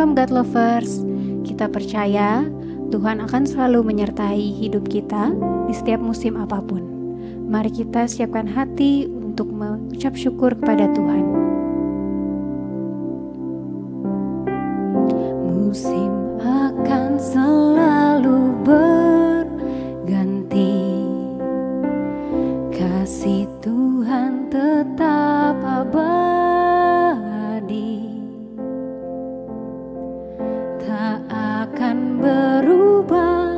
Shalom God Lovers, kita percaya Tuhan akan selalu menyertai hidup kita di setiap musim apapun. Mari kita siapkan hati untuk mengucap syukur kepada Tuhan. Musim akan selalu berganti, kasih Tuhan tetap abadi, tak akan berubah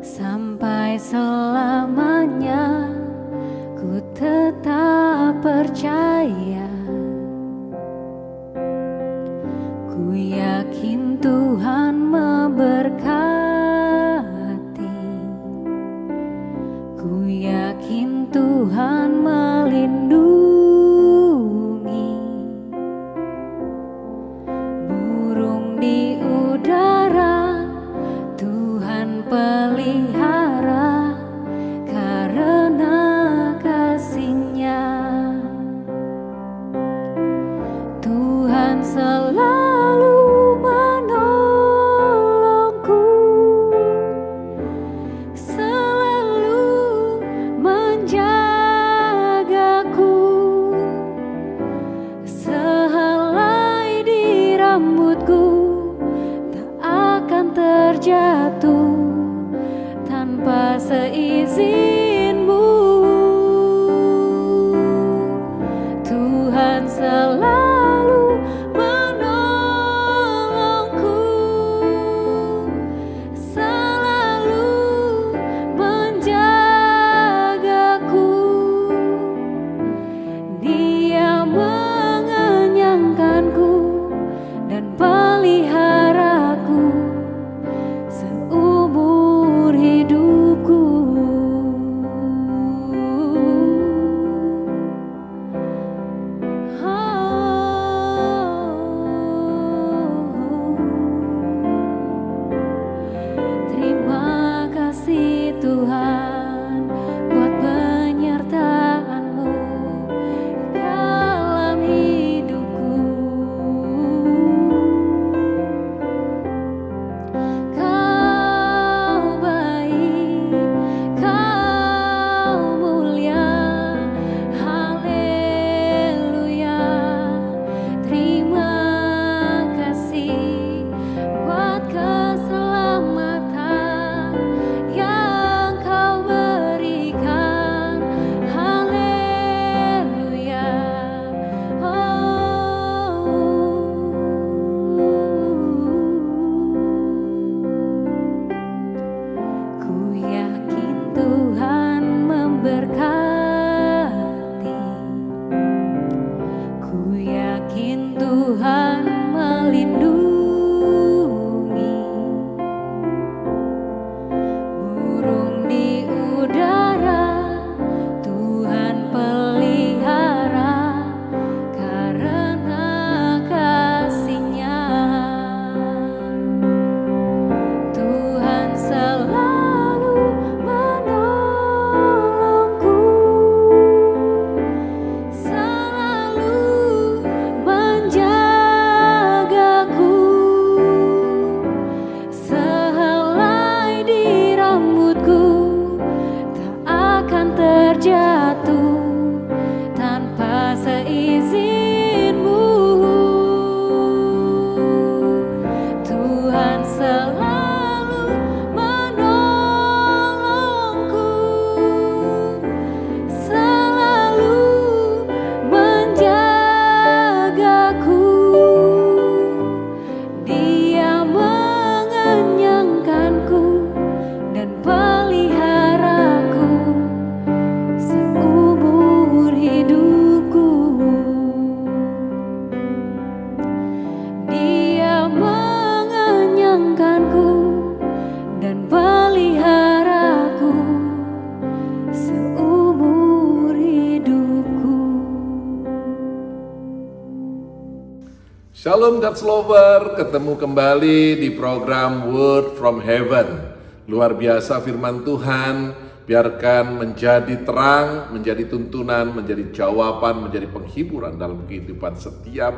sampai selamanya. Ku tetap percaya, ku yakin Tuhan memberkati, ku yakin Tuhan melindungi. Burung di udara Tuhan pelihara karena kasih-Nya. Tuhan selalu menolongku, selalu menjagaku. Sehelai di rambutku tak akan terjatuh tanpa seizin-Mu. Tuhan selalu menolongku, selalu menjagaku. Dia mengenyangkanku dan peliharaku seumur hidupku. Terima kasih Tuhan buat penyertaan-Mu dalam hidupku. Kau baik, Kau mulia, haleluya. Terima kasih buat keselamatan yang Kau berikan, haleluya. Ku yakin Tuhan memberkati, ku yakin Tuhan melindungi. Burung di udara Tuhan pelihara karena kasih-Nya. Tuhan selalu menolongku, selalu menjagaku. Sehelai di rambutku tak akan terjatuh tanpa seizin-Mu. Tuhan selalu menolongku, selalu menjagaku. Dia mengenyangkanku dan peliharaku seumur hidupku. Dia mengenyangkanku dan peliharaku seumur hidupku. Shalom God's Lover, ketemu kembali di program Word from Heaven. Luar biasa firman Tuhan, biarkan menjadi terang, menjadi tuntunan, menjadi jawaban, menjadi penghiburan dalam kehidupan setiap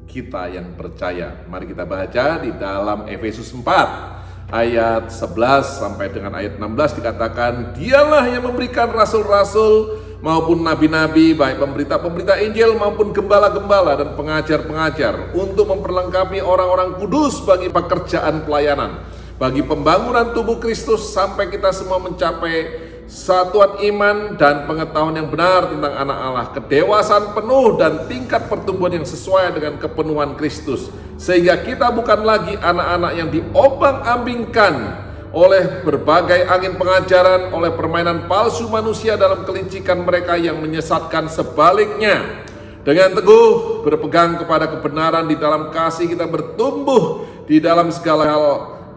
kita yang percaya. Mari kita baca di dalam Efesus 4 ayat 11 sampai dengan ayat 16 dikatakan, dialah yang memberikan rasul-rasul maupun nabi-nabi, baik pemberita-pemberita Injil maupun gembala-gembala dan pengajar-pengajar, untuk memperlengkapi orang-orang kudus bagi pekerjaan pelayanan, bagi pembangunan tubuh Kristus, sampai kita semua mencapai satuan iman dan pengetahuan yang benar tentang anak Allah, kedewasaan penuh dan tingkat pertumbuhan yang sesuai dengan kepenuhan Kristus, sehingga kita bukan lagi anak-anak yang diombang-ambingkan oleh berbagai angin pengajaran, oleh permainan palsu manusia dalam kelicikan mereka yang menyesatkan. Sebaliknya, dengan teguh berpegang kepada kebenaran di dalam kasih, kita bertumbuh di dalam segala hal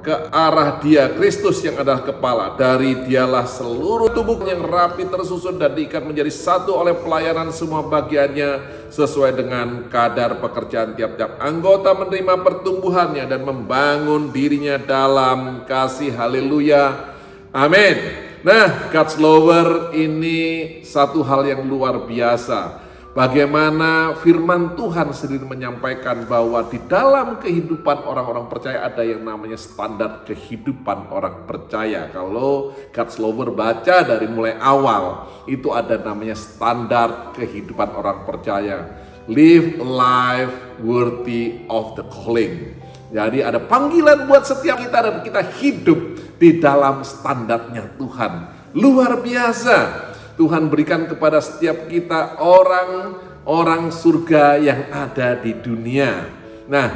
ke arah Dia, Kristus yang adalah kepala. Dari Dialah seluruh tubuh yang rapi tersusun dan diikat menjadi satu oleh pelayanan semua bagiannya sesuai dengan kadar pekerjaan tiap-tiap anggota, menerima pertumbuhannya dan membangun dirinya dalam kasih. Haleluya, amin. Nah, God's Lover, ini satu hal yang luar biasa. Bagaimana firman Tuhan sendiri menyampaikan bahwa di dalam kehidupan orang-orang percaya ada yang namanya standar kehidupan orang percaya. Kalau God's Lover baca dari mulai awal, itu ada namanya standar kehidupan orang percaya. Live a life worthy of the calling. Jadi ada panggilan buat setiap kita dan kita hidup di dalam standarnya Tuhan. Luar biasa. Tuhan berikan kepada setiap kita orang surga yang ada di dunia. Nah,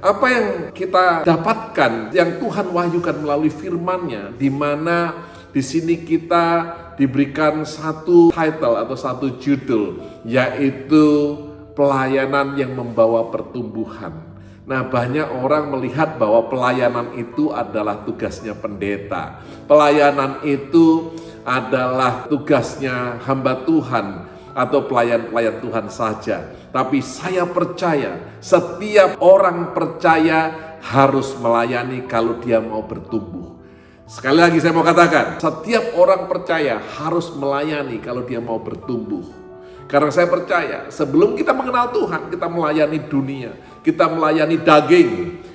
apa yang kita dapatkan, yang Tuhan wahyukan melalui firman-Nya, di mana di sini kita diberikan satu title atau satu judul, yaitu pelayanan yang membawa pertumbuhan. Nah, banyak orang melihat bahwa pelayanan itu adalah tugasnya pendeta. Pelayanan itu adalah tugasnya hamba Tuhan atau pelayan-pelayan Tuhan saja. Tapi saya percaya setiap orang percaya harus melayani kalau dia mau bertumbuh. Sekali lagi saya mau katakan, setiap orang percaya harus melayani kalau dia mau bertumbuh. Karena saya percaya sebelum kita mengenal Tuhan, kita melayani dunia, kita melayani daging,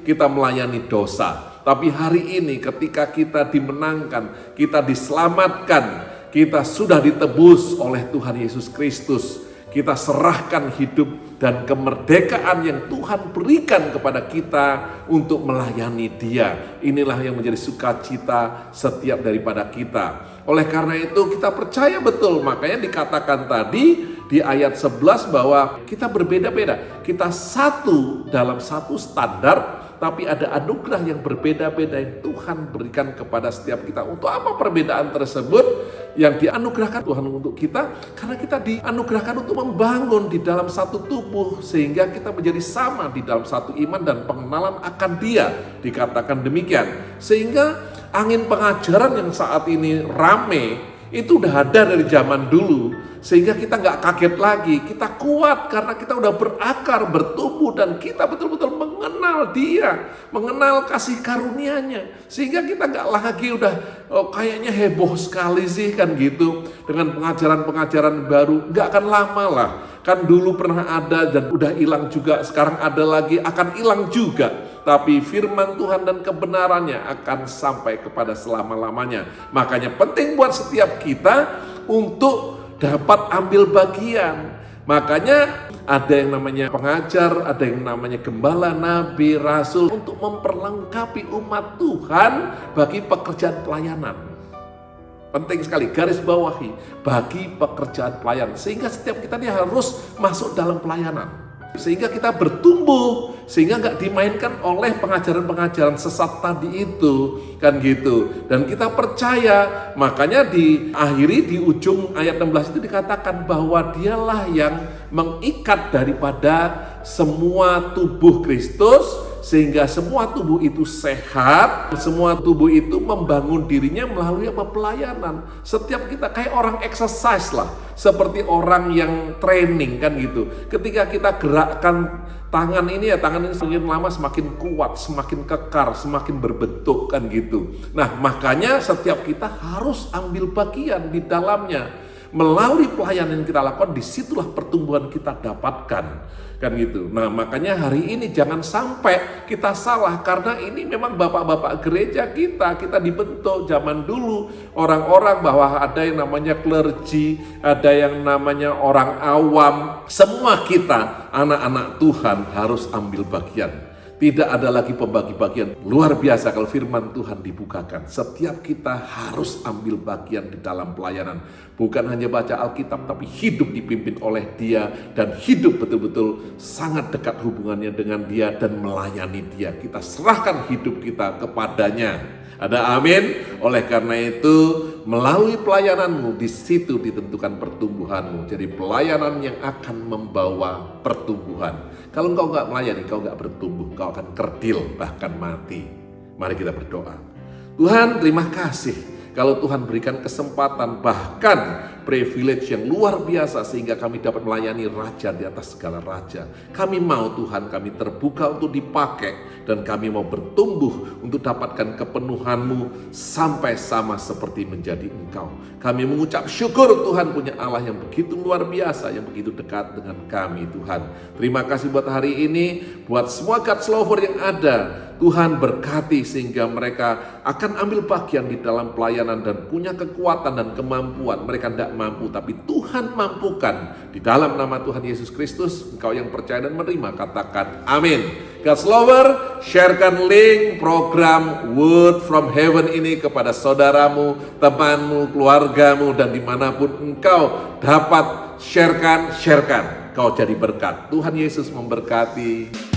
kita melayani dosa. Tapi hari ini ketika kita dimenangkan, kita diselamatkan, kita sudah ditebus oleh Tuhan Yesus Kristus, kita serahkan hidup dan kemerdekaan yang Tuhan berikan kepada kita untuk melayani Dia. Inilah yang menjadi sukacita setiap daripada kita. Oleh karena itu kita percaya betul, makanya dikatakan tadi di ayat 11 bahwa kita berbeda-beda. Kita satu dalam satu standar, tapi ada anugerah yang berbeda-beda yang Tuhan berikan kepada setiap kita. Untuk apa perbedaan tersebut yang dianugerahkan Tuhan untuk kita? Karena kita dianugerahkan untuk membangun di dalam satu tubuh, sehingga kita menjadi sama di dalam satu iman dan pengenalan akan Dia. Dikatakan demikian. Sehingga angin pengajaran yang saat ini rame, itu udah ada dari zaman dulu. Sehingga kita gak kaget lagi, kita kuat karena kita udah berakar, bertumbuh, dan kita betul-betul mengenal Dia, mengenal kasih karunia-Nya. Sehingga kita gak lagi udah kayaknya heboh sekali sih kan gitu, dengan pengajaran-pengajaran baru. Gak akan lama lah, kan dulu pernah ada dan udah hilang juga, sekarang ada lagi, akan hilang juga. Tapi firman Tuhan dan kebenarannya akan sampai kepada selama-lamanya. Makanya penting buat setiap kita untuk dapat ambil bagian. Makanya ada yang namanya pengajar, ada yang namanya gembala, nabi, rasul, untuk memperlengkapi umat Tuhan bagi pekerjaan pelayanan. Penting sekali, garis bawahi, bagi pekerjaan pelayanan. Sehingga setiap kita ini harus masuk dalam pelayanan. Sehingga kita bertumbuh, sehingga nggak dimainkan oleh pengajaran-pengajaran sesat tadi itu, kan gitu. Dan kita percaya, makanya diakhiri di ujung ayat 16 itu dikatakan bahwa Dialah yang mengikat daripada semua tubuh Kristus, sehingga semua tubuh itu sehat, semua tubuh itu membangun dirinya melalui apa? Pelayanan. Setiap kita kayak orang exercise lah, seperti orang yang training kan gitu. Ketika kita gerakkan tangan ini ya, tangan ini semakin lama semakin kuat, semakin kekar, semakin berbentuk kan gitu. Nah, makanya setiap kita harus ambil bagian di dalamnya. melalui pelayanan yang kita lakukan, disitulah pertumbuhan kita dapatkan. Kan gitu. Nah, makanya hari ini jangan sampai kita salah, karena ini memang bapak-bapak gereja kita dibentuk zaman dulu. Orang-orang bahwa ada yang namanya clergy, ada yang namanya orang awam. Semua kita, anak-anak Tuhan, harus ambil bagian. Tidak ada lagi pembagi-bagian. Luar biasa kalau firman Tuhan dibukakan. Setiap kita harus ambil bagian di dalam pelayanan. Bukan hanya baca Alkitab, tapi hidup dipimpin oleh Dia. Dan hidup betul-betul sangat dekat hubungannya dengan Dia dan melayani Dia. Kita serahkan hidup kita kepadanya. Ada amin? Oleh karena itu, melalui pelayananmu, di situ ditentukan pertumbuhanmu. Jadi pelayanan yang akan membawa pertumbuhan. Kalau engkau nggak melayani, engkau nggak bertumbuh, engkau akan kerdil, bahkan mati. Mari kita berdoa. Tuhan, terima kasih kalau Tuhan berikan kesempatan, bahkan privilege yang luar biasa, sehingga kami dapat melayani Raja di atas segala raja. Kami mau Tuhan, kami terbuka untuk dipakai, dan kami mau bertumbuh untuk dapatkan kepenuhan-Mu sampai sama seperti menjadi Engkau. Kami mengucap syukur Tuhan punya Allah yang begitu luar biasa, yang begitu dekat dengan kami Tuhan. Terima kasih buat hari ini, buat semua God's lover yang ada. Tuhan berkati sehingga mereka akan ambil bagian di dalam pelayanan dan punya kekuatan dan kemampuan. Mereka tidak mampu, tapi Tuhan mampukan. Di dalam nama Tuhan Yesus Kristus, engkau yang percaya dan menerima, katakan amin. God's lover, sharekan link program Word from Heaven ini kepada saudaramu, temanmu, keluargamu, dan dimanapun engkau dapat sharekan. Kau jadi berkat. Tuhan Yesus memberkati.